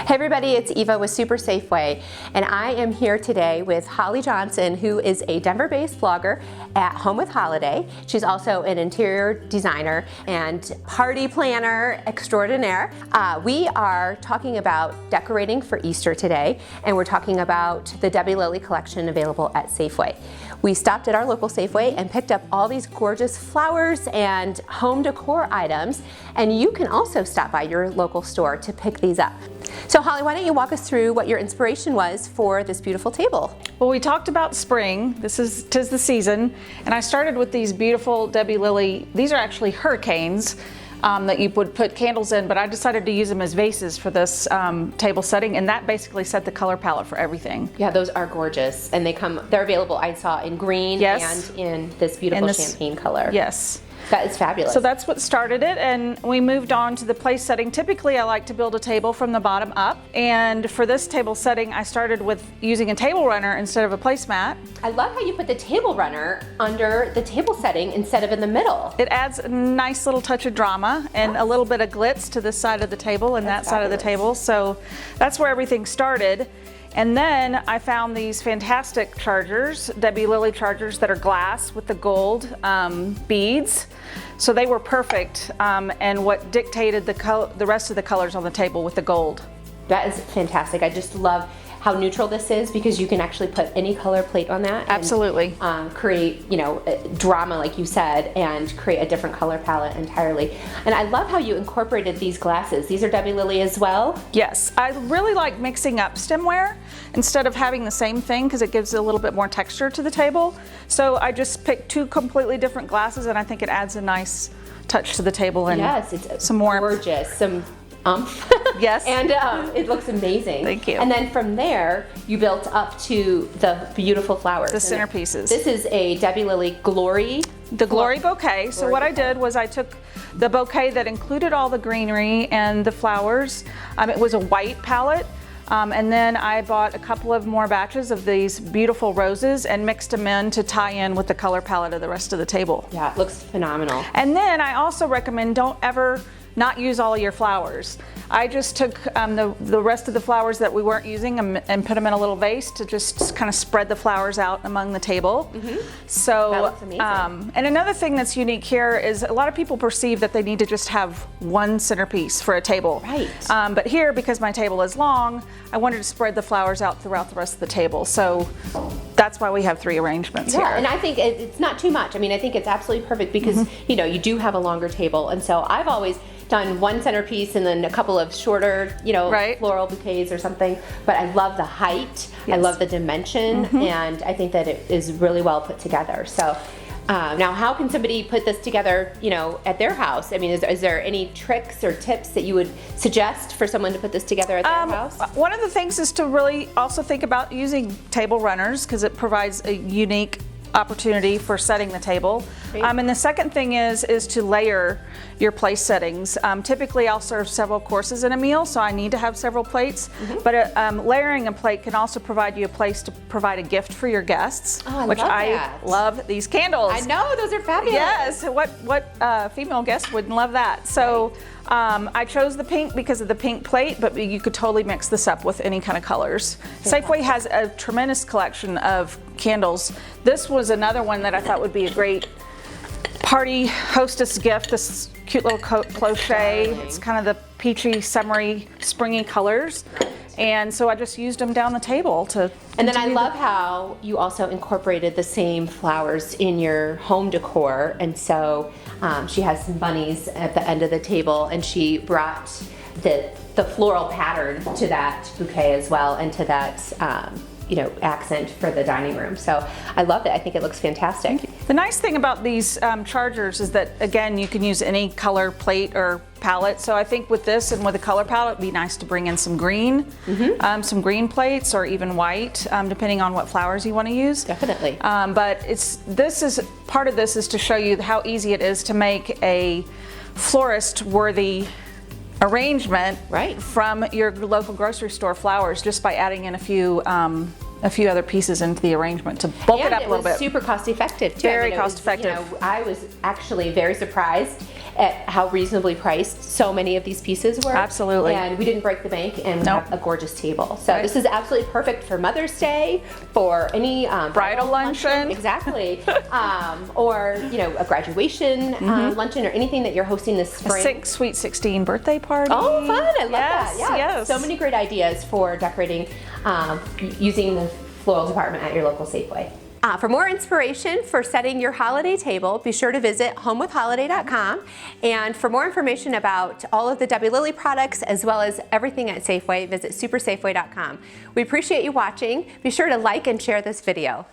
Hey everybody, it's Eva with Super Safeway, and I am here today with Holly Johnson, who is a Denver-based vlogger at Home with Holliday. She's also an interior designer and party planner extraordinaire. We are talking about decorating for Easter today, and we're talking about the Debbie Lily collection available at Safeway. We stopped at our local Safeway and picked up all these gorgeous flowers and home decor items, and you can also stop by your local store to pick these up. So Holly, why don't you walk us through what your inspiration was for this beautiful table? Well, we talked about spring. Tis the season, and I started with these beautiful Debbie Lily. These are actually hurricanes that you would put candles in, but I decided to use them as vases for this table setting, and that basically set the color palette for everything. Yeah, those are gorgeous, and they're available, I saw, in green, yes, and in this beautiful champagne color. Yes. That is fabulous. So that's what started it, and we moved on to the place setting. Typically, I like to build a table from the bottom up, and for this table setting, I started with using a table runner instead of a placemat. I love how you put the table runner under the table setting instead of in the middle. It adds a nice little touch of drama and a little bit of glitz to this side of the table and that side of the table. So that's where everything started. And then I found these fantastic chargers, Debbie Lily chargers that are glass with the gold beads. So they were perfect, and what dictated the rest of the colors on the table with the gold. That is fantastic. I just love how neutral this is because you can actually put any color plate on that. Absolutely. And, create, drama like you said, and create a different color palette entirely. And I love how you incorporated these glasses. These are Debbie Lily as well? Yes, I really like mixing up stemware instead of having the same thing because it gives a little bit more texture to the table. So I just picked two completely different glasses, and I think it adds a nice touch to the table and yes, it's some more gorgeous, some yes, and it looks amazing. Thank you. And then from there, you built up to the beautiful flowers. The centerpieces. This is a Debbie Lily Glory. The Glory bouquet. So what I did was I took the bouquet that included all the greenery and the flowers. It was a white palette. And then I bought a couple of more batches of these beautiful roses and mixed them in to tie in with the color palette of the rest of the table. Yeah, it looks phenomenal. And then I also recommend don't ever not use all your flowers. I just took the rest of the flowers that we weren't using and put them in a little vase to just kind of spread the flowers out among the table. Mm-hmm. So that looks amazing. And another thing that's unique here is a lot of people perceive that they need to just have one centerpiece for a table. Right. But here, because my table is long, I wanted to spread the flowers out throughout the rest of the table. So that's why we have three arrangements here. And I think it's not too much. I mean, I think it's absolutely perfect because you do have a longer table, and so I've always done one centerpiece and then a couple of shorter, floral bouquets or something. But I love the height. Yes. I love the dimension, and I think that it is really well put together. So now, how can somebody put this together, at their house? I mean, is there any tricks or tips that you would suggest for someone to put this together at their house? One of the things is to really also think about using table runners because it provides a unique opportunity for setting the table. And the second thing is to layer your place settings. Typically I'll serve several courses in a meal, so I need to have several plates, but layering a plate can also provide you a place to provide a gift for your guests, which I love these candles. I know, those are fabulous. Yes, what female guest wouldn't love that? So I chose the pink because of the pink plate, but you could totally mix this up with any kind of colors. Safeway has a tremendous collection of candles. This was another one that I thought would be a great party hostess gift. This cute little crochet. It's kind of the peachy, summery, springy colors. And so I just used them down the table to. And then I love how you also incorporated the same flowers in your home decor. And so she has some bunnies at the end of the table, and she brought the floral pattern to that bouquet as well, and to that accent for the dining room. So I love it. I think it looks fantastic. The nice thing about these chargers is that, again, you can use any color plate or palette. So I think with this and with a color palette, it'd be nice to bring in some green, some green plates, or even white, depending on what flowers you want to use. Definitely. But part of this is to show you how easy it is to make a florist-worthy arrangement from your local grocery store flowers just by adding in a few other pieces into the arrangement to bulk it up a little bit. Super cost effective too. Very cost effective. I was actually very surprised at how reasonably priced so many of these pieces were. Absolutely. And we didn't break the bank, and we Nope. have a gorgeous table. So Right. this is absolutely perfect for Mother's Day, for any Bridal luncheon. Exactly. Or, you know, a graduation luncheon or anything that you're hosting this spring. Sweet 16 birthday party. Oh, fun! I love Yes, that. Yeah. yes. So many great ideas for decorating using the floral department at your local Safeway. For more inspiration for setting your holiday table, be sure to visit homewithholliday.com. And for more information about all of the Debbie Lilly products as well as everything at Safeway, visit supersafeway.com. We appreciate you watching. Be sure to like and share this video.